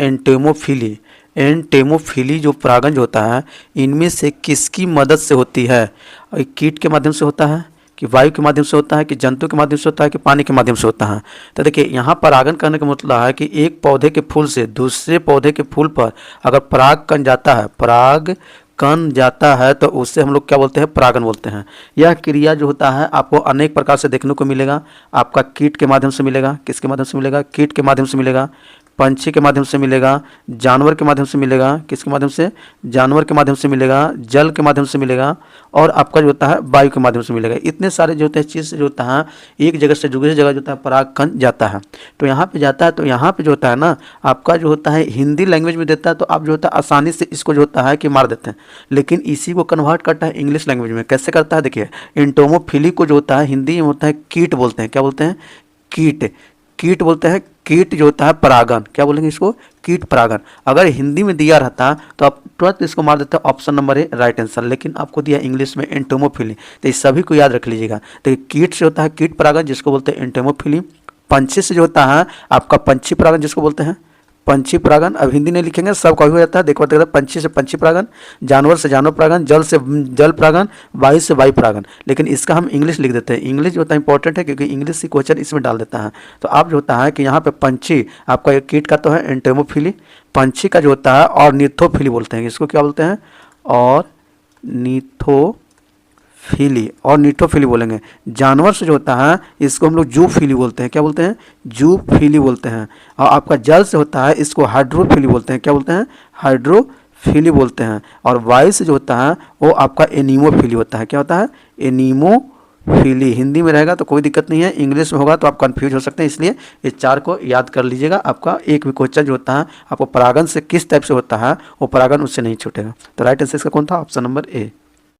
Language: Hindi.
एंटेमोफिली। एंटेमोफिली जो परागन जो होता है इनमें से किसकी मदद से होती है? कीट के माध्यम से होता है कि वायु के माध्यम से होता है कि जंतु के माध्यम से होता है कि पानी के माध्यम से होता है? तो देखिए यहाँ परागन करने का मतलब है कि एक पौधे के फूल से दूसरे पौधे के फूल पर अगर परागकण जाता है, परागकण जाता है तो उससे हम लोग क्या बोलते हैं? परागन बोलते हैं। यह क्रिया जो होता है आपको अनेक प्रकार से देखने को मिलेगा। आपका कीट के माध्यम से मिलेगा। किसके माध्यम से मिलेगा? कीट के माध्यम से मिलेगा, पंछी के माध्यम से मिलेगा, जानवर के माध्यम से मिलेगा। किसके माध्यम से? जानवर के माध्यम से मिलेगा, जल के माध्यम से मिलेगा, और आपका जो होता है वायु के माध्यम से मिलेगा। इतने सारे जो होते हैं चीज़ जो होता है एक जगह से दूसरी जगह जो होता है परागकण जाता है। तो यहाँ पे जाता है, तो यहाँ पे जो होता है ना आपका जो होता है हिंदी लैंग्वेज में देता है तो आप जो होता है आसानी से इसको जो होता है कि मार देते हैं, लेकिन इसी को कन्वर्ट करता है इंग्लिश लैंग्वेज में। कैसे करता है? देखिए एंटोमोफिली को जो होता है हिंदी में होता है कीट बोलते हैं। क्या बोलते हैं? कीट। कीट बोलते हैं। कीट जो होता है परागन, क्या बोलेंगे इसको? कीट परागन। अगर हिंदी में दिया रहता तो आप तुरंत इसको मार देते option number A right answer, लेकिन आपको दिया इंग्लिश में एंटोमोफिली। तो इस सभी को याद रख लीजिएगा। तो कीट से होता है कीट परागन जिसको बोलते हैं एंटोमोफिली। पंछी से जो होता है आपका पंछी परागन जिसको बोलते हैं पंछी परागन। अब हिंदी नहीं लिखेंगे, सब कभी हो जाता है। देखो पंछी से पंछी परागन, जानवर से जानवर परागन, जल से जल परागन, वायु से वायु परागन। लेकिन इसका हम इंग्लिश लिख देते हैं। इंग्लिश जो होता है इंपॉर्टेंट है क्योंकि इंग्लिश की क्वेश्चन इसमें डाल देता है। तो आप जो होता है कि यहाँ पे पंछी आपका एक कीट का तो है एंटेमोफिली, पंछी का जो होता है और निथोफिली बोलते हैं। इसको क्या बोलते हैं? और निथोफिली बोलेंगे। जानवर से जो होता है इसको हम लोग जूफिली बोलते हैं। क्या बोलते हैं? जूफिली बोलते हैं। और आपका जल से होता है इसको हाइड्रोफिली बोलते हैं। क्या बोलते हैं? हाइड्रोफिली बोलते हैं। और वायु से जो होता है वो आपका एनीमोफिली होता है। क्या होता है? एनीमोफिली। हिंदी में रहेगा तो कोई दिक्कत नहीं है, इंग्लिश में होगा तो आप कंफ्यूज हो सकते हैं, इसलिए ये चार को याद कर लीजिएगा। आपका एक भी क्वेश्चन जो होता है आपको परागन से किस टाइप से होता है वो परागन उससे नहीं छूटेगा। तो राइट आंसर इसका कौन था? Option number A.